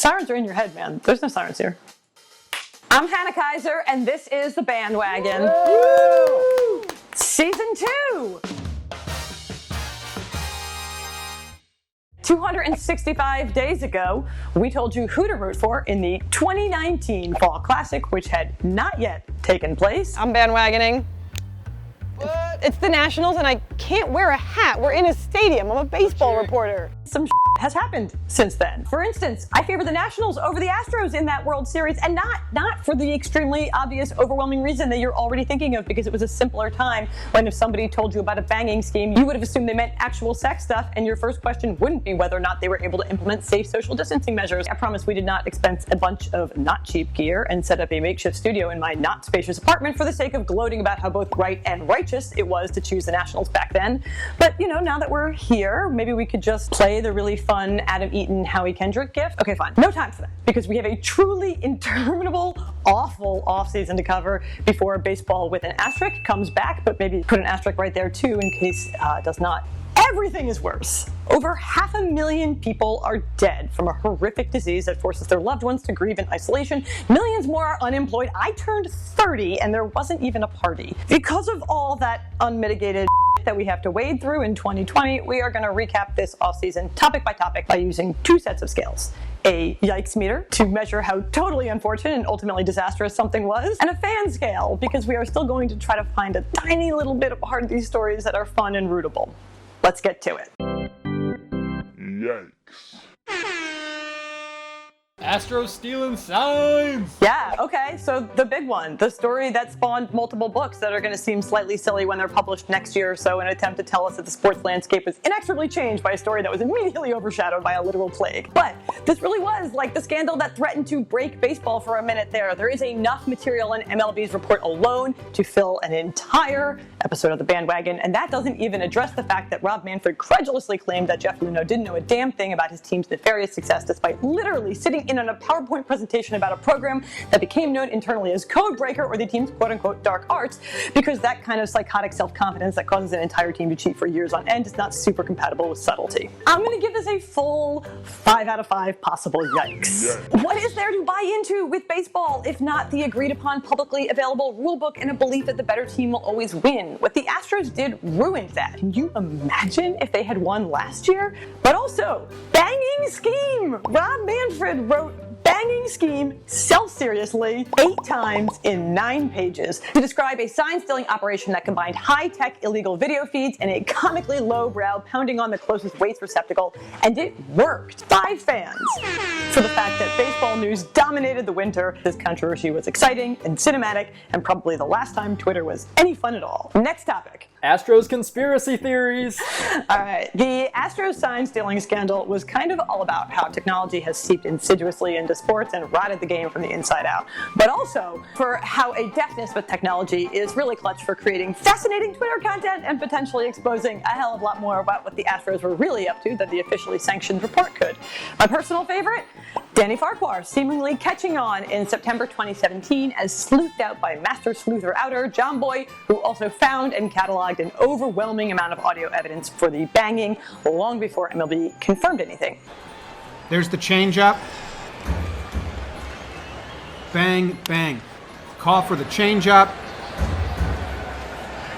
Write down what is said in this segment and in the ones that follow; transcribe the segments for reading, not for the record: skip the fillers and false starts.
Sirens are in your head, man. There's no sirens here. I'm Hannah Kaiser, and this is The Bandwagon. Woo! Season 2. 265 days ago, we told you who to root for in the 2019 Fall Classic, which had not yet taken place. I'm bandwagoning. What? It's the Nationals, and I can't wear a hat. We're in a stadium. I'm a baseball reporter. Some has happened since then. For instance, I favor the Nationals over the Astros in that World Series, and not for the extremely obvious, overwhelming reason that you're already thinking of, because it was a simpler time when if somebody told you about a banging scheme, you would have assumed they meant actual sex stuff, and your first question wouldn't be whether or not they were able to implement safe social distancing measures. I promise we did not expense a bunch of not cheap gear and set up a makeshift studio in my not spacious apartment for the sake of gloating about how both right and righteous it was to choose the Nationals back then. But, you know, now that we're here, maybe we could just play the really fun Adam Eaton, Howie Kendrick gift. Okay, fine. No time for that, because we have a truly interminable, awful offseason to cover before baseball with an asterisk comes back, but maybe put an asterisk right there too in case it does not. Everything is worse. Over 500,000 people are dead from a horrific disease that forces their loved ones to grieve in isolation. Millions more are unemployed. I turned 30 and there wasn't even a party. Because of all that unmitigated that we have to wade through in 2020, we are going to recap this offseason topic by topic by using two sets of scales. A yikes meter to measure how totally unfortunate and ultimately disastrous something was, and a fan scale because we are still going to try to find a tiny little bit apart of these stories that are fun and rootable. Let's get to it. Yikes. Astros stealing signs! Yeah, okay, so the big one, the story that spawned multiple books that are going to seem slightly silly when they're published next year or so, in an attempt to tell us that the sports landscape was inexorably changed by a story that was immediately overshadowed by a literal plague. But this really was like the scandal that threatened to break baseball for a minute there. There is enough material in MLB's report alone to fill an entire episode of The Bandwagon, and that doesn't even address the fact that Rob Manfred credulously claimed that Jeff Luhnow didn't know a damn thing about his team's nefarious success, despite literally sitting in on a PowerPoint presentation about a program that became known internally as Codebreaker, or the team's quote-unquote dark arts, because that kind of psychotic self-confidence that causes an entire team to cheat for years on end is not super compatible with subtlety. I'm going to give this a full 5 out of 5 possible yikes. What is there to buy into with baseball if not the agreed-upon publicly available rulebook and a belief that the better team will always win? What the Astros did ruined that. Can you imagine if they had won last year? But also, banging scheme! Rob Manfred wrote banging scheme self-seriously 8 times in 9 pages to describe a sign-stealing operation that combined high-tech illegal video feeds and a comically low-brow pounding on the closest waste receptacle, and it worked. 5 fans. For the fact that baseball news dominated the winter, this controversy was exciting and cinematic, and probably the last time Twitter was any fun at all. Next topic. Astros conspiracy theories. All right, the Astros sign-stealing scandal was kind of all about how technology has seeped insidiously into sports and rotted the game from the inside out, but also for how a deftness with technology is really clutch for creating fascinating Twitter content and potentially exposing a hell of a lot more about what the Astros were really up to than the officially sanctioned report could. My personal favorite? Danny Farquhar seemingly catching on in September 2017 as sleuthed out by master sleuther outer John Boy, who also found and cataloged an overwhelming amount of audio evidence for the banging long before MLB confirmed anything. There's the changeup. Bang, bang. Call for the changeup.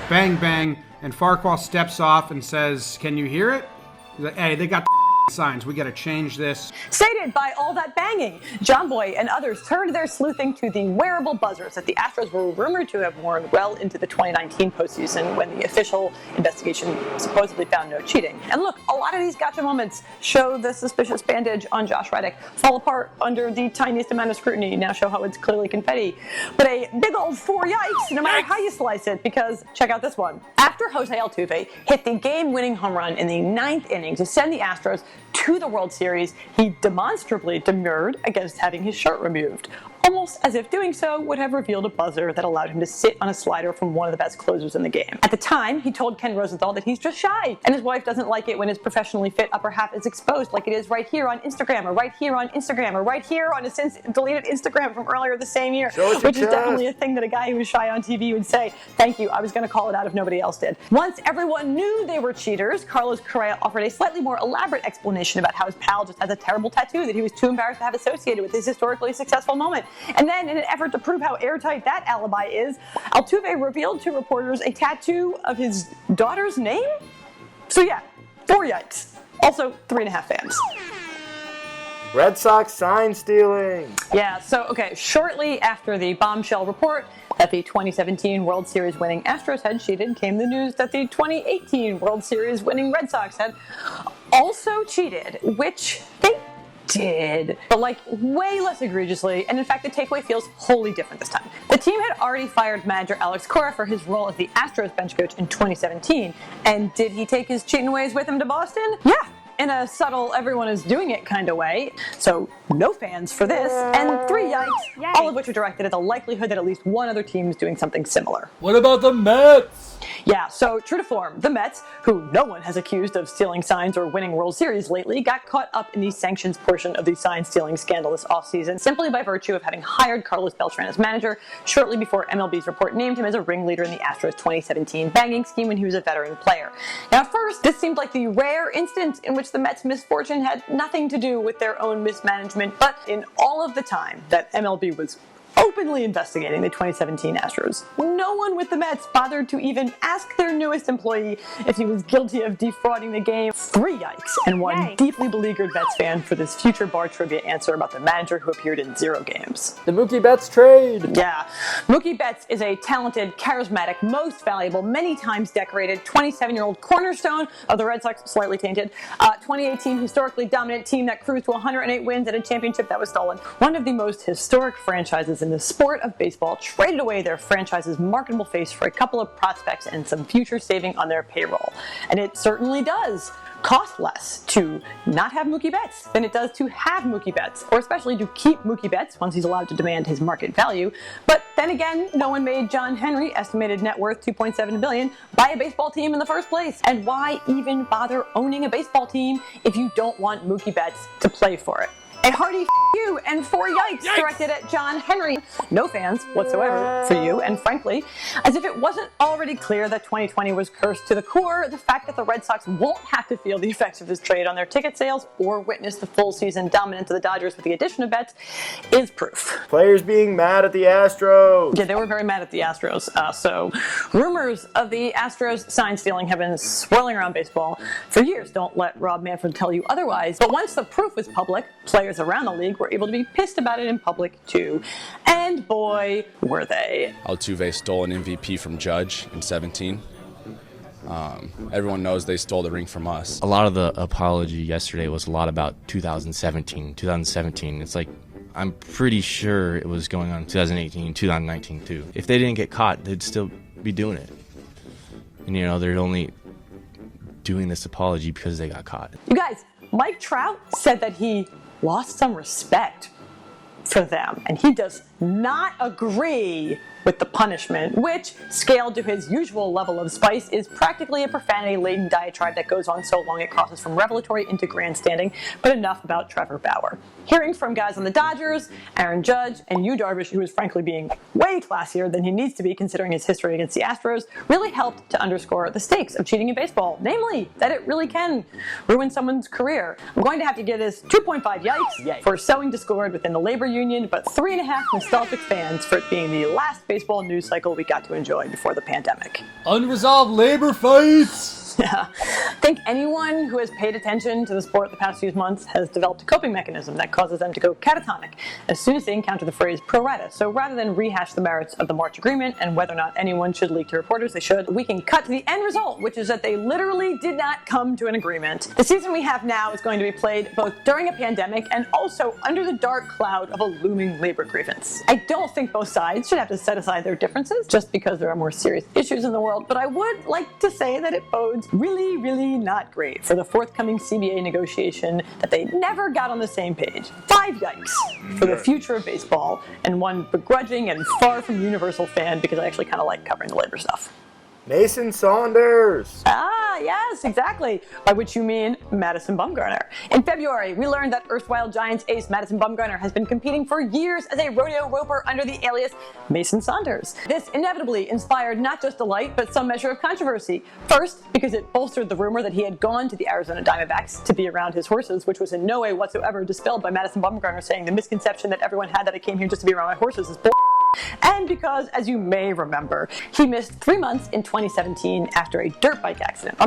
Bang, bang. And Farquhar steps off and says, "Can you hear it?" He's like, "Hey, they got signs. We got to change this." Sated by all that banging, John Boy and others turned their sleuthing to the wearable buzzers that the Astros were rumored to have worn well into the 2019 postseason, when the official investigation supposedly found no cheating. And look, a lot of these gotcha moments show the suspicious bandage on Josh Reddick fall apart under the tiniest amount of scrutiny, now show how it's clearly confetti. But a big old 4 yikes, no matter how you slice it, because check out this one. After Jose Altuve hit the game-winning home run in the 9th inning to send the Astros to the World Series, he demonstrably demurred against having his shirt removed. almost as if doing so would have revealed a buzzer that allowed him to sit on a slider from one of the best closers in the game. At the time, he told Ken Rosenthal that he's just shy, and his wife doesn't like it when his professionally fit upper half is exposed like it is right here on Instagram, or right here on Instagram, or right here on a since deleted Instagram from earlier the same year, which is definitely a thing that a guy who was shy on TV would say. Thank you, I was going to call it out if nobody else did. Once everyone knew they were cheaters, Carlos Correa offered a slightly more elaborate explanation about how his pal just has a terrible tattoo that he was too embarrassed to have associated with his historically successful moment. And then, in an effort to prove how airtight that alibi is, Altuve revealed to reporters a tattoo of his daughter's name? So yeah, 4 yikes. Also, 3.5 fans. Red Sox sign stealing. Yeah, so, okay, shortly after the bombshell report that the 2017 World Series winning Astros had cheated came the news that the 2018 World Series winning Red Sox had also cheated, which they did, but like way less egregiously, and in fact the takeaway feels wholly different this time. The team had already fired manager Alex Cora for his role as the Astros bench coach in 2017, and did he take his cheating ways with him to Boston? Yeah, in a subtle everyone is doing it kind of way. So no fans for this, and 3 yikes, all of which are directed at the likelihood that at least one other team is doing something similar. What about the Mets? Yeah, so true to form, the Mets, who no one has accused of stealing signs or winning World Series lately, got caught up in the sanctions portion of the sign-stealing scandal this offseason simply by virtue of having hired Carlos Beltran as manager shortly before MLB's report named him as a ringleader in the Astros 2017 bagging scheme when he was a veteran player. Now at first, this seemed like the rare instance in which the Mets' misfortune had nothing to do with their own mismanagement, but in all of the time that MLB was openly investigating the 2017 Astros, no one with the Mets bothered to even ask their newest employee if he was guilty of defrauding the game. 3 yikes, and one deeply beleaguered Mets fan for this future bar trivia answer about the manager who appeared in 0 games. The Mookie Betts trade. Yeah, Mookie Betts is a talented, charismatic, most valuable, many times decorated 27-year-old cornerstone of the Red Sox, slightly tainted, 2018 historically dominant team that cruised to 108 wins and a championship that was stolen. One of the most historic franchises in the sport of baseball traded away their franchise's marketable face for a couple of prospects and some future saving on their payroll. And it certainly does cost less to not have Mookie Betts than it does to have Mookie Betts, or especially to keep Mookie Betts once he's allowed to demand his market value. But then again, no one made John Henry, estimated net worth $2.7 billion, buy a baseball team in the first place. And why even bother owning a baseball team if you don't want Mookie Betts to play for it? A hearty f*** you and 4 yikes directed at John Henry. No fans whatsoever for you, and frankly, as if it wasn't already clear that 2020 was cursed to the core, the fact that the Red Sox won't have to feel the effects of this trade on their ticket sales or witness the full season dominance of the Dodgers with the addition of Betts is proof. Players being mad at the Astros. Yeah, they were very mad at the Astros. So rumors of the Astros sign stealing have been swirling around baseball for years. Don't let Rob Manfred tell you otherwise. But once the proof was public, players around the league were able to be pissed about it in public too. And boy, were they. Altuve stole an MVP from Judge in 17. Everyone knows they stole the ring from us. A lot of the apology yesterday was a lot about 2017. It's like, I'm pretty sure it was going on in 2018, 2019 too. If they didn't get caught, they'd still be doing it. And you know, they're only doing this apology because they got caught. You guys, Mike Trout said that he lost some respect for them, and he does not agree with the punishment, which, scaled to his usual level of spice, is practically a profanity-laden diatribe that goes on so long it crosses from revelatory into grandstanding. But enough about Trevor Bauer. Hearing from guys on the Dodgers, Aaron Judge, and Yu Darvish, who is frankly being way classier than he needs to be considering his history against the Astros, really helped to underscore the stakes of cheating in baseball, namely that it really can ruin someone's career. I'm going to have to give this 2.5 yikes for sowing discord within the labor union, but 3.5 nostalgic fans for it being the last baseball news cycle we got to enjoy before the pandemic. Unresolved labor fights! Yeah. I think anyone who has paid attention to the sport the past few months has developed a coping mechanism that causes them to go catatonic as soon as they encounter the phrase pro rata. So rather than rehash the merits of the March agreement and whether or not anyone should leak to reporters, they should, we can cut to the end result, which is that they literally did not come to an agreement. The season we have now is going to be played both during a pandemic and also under the dark cloud of a looming labor grievance. I don't think both sides should have to set aside their differences just because there are more serious issues in the world, but I would like to say that it bodes sounds really, really not great for the forthcoming CBA negotiation that they never got on the same page. 5 yikes for the future of baseball, and one begrudging and far from universal fan because I actually kind of like covering the labor stuff. Mason Saunders. Ah, yes, exactly. By which you mean Madison Bumgarner. In February, we learned that erstwhile Giants ace Madison Bumgarner has been competing for years as a rodeo roper under the alias Mason Saunders. This inevitably inspired not just delight, but some measure of controversy. First, because it bolstered the rumor that he had gone to the Arizona Diamondbacks to be around his horses, which was in no way whatsoever dispelled by Madison Bumgarner saying the misconception that everyone had that I came here just to be around my horses is bull. And because, as you may remember, he missed 3 months in 2017 after a dirt bike accident.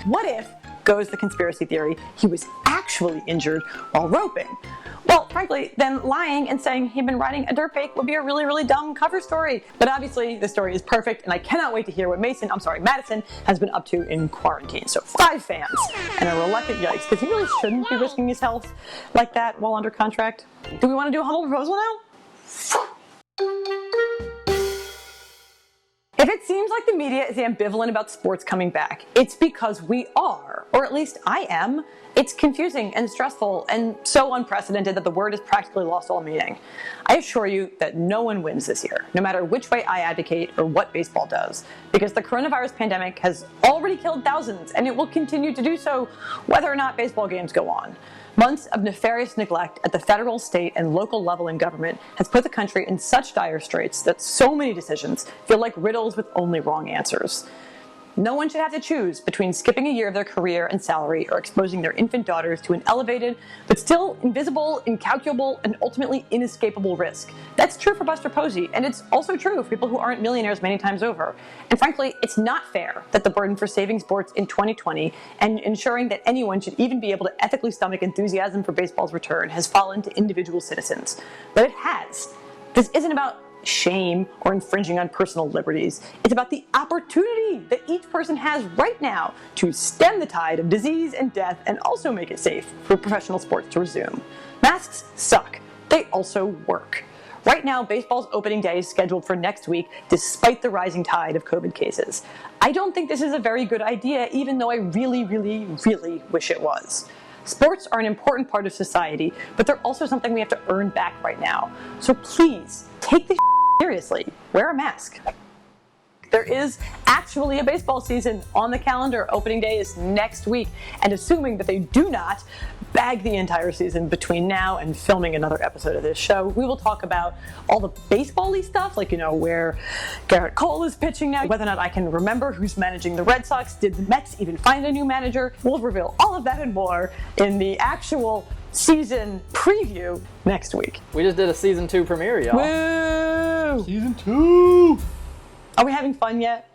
What if, goes the conspiracy theory, he was actually injured while roping? Well, frankly, then lying and saying he'd been riding a dirt bike would be a really, really dumb cover story. But obviously, the story is perfect, and I cannot wait to hear what Madison has been up to in quarantine. So 5 fans and a reluctant yikes, because he really shouldn't be risking his health like that while under contract. Do we want to do a humble proposal now? If it seems like the media is ambivalent about sports coming back, it's because we are, or at least I am. It's confusing and stressful and so unprecedented that the word has practically lost all meaning. I assure you that no one wins this year, no matter which way I advocate or what baseball does, because the coronavirus pandemic has already killed thousands and it will continue to do so whether or not baseball games go on. Months of nefarious neglect at the federal, state, and local level in government has put the country in such dire straits that so many decisions feel like riddles with only wrong answers. No one should have to choose between skipping a year of their career and salary or exposing their infant daughters to an elevated, but still invisible, incalculable, and ultimately inescapable risk. That's true for Buster Posey, and it's also true for people who aren't millionaires many times over. And frankly, it's not fair that the burden for saving sports in 2020 and ensuring that anyone should even be able to ethically stomach enthusiasm for baseball's return has fallen to individual citizens. But it has. This isn't about shame or infringing on personal liberties. It's about the opportunity that each person has right now to stem the tide of disease and death and also make it safe for professional sports to resume. Masks suck. They also work. Right now, baseball's opening day is scheduled for next week despite the rising tide of COVID cases. I don't think this is a very good idea, even though I really, really, really wish it was. Sports are an important part of society, but they're also something we have to earn back right now. So please, take this seriously. Wear a mask. There is actually a baseball season on the calendar. Opening day is next week. And assuming that they do not bag the entire season between now and filming another episode of this show, we will talk about all the baseball-y stuff, like, where Garrett Cole is pitching now, whether or not I can remember who's managing the Red Sox, did the Mets even find a new manager? We'll reveal all of that and more in the actual season preview next week. We just did a season 2 premiere, y'all. Woo! Season 2! Are we having fun yet?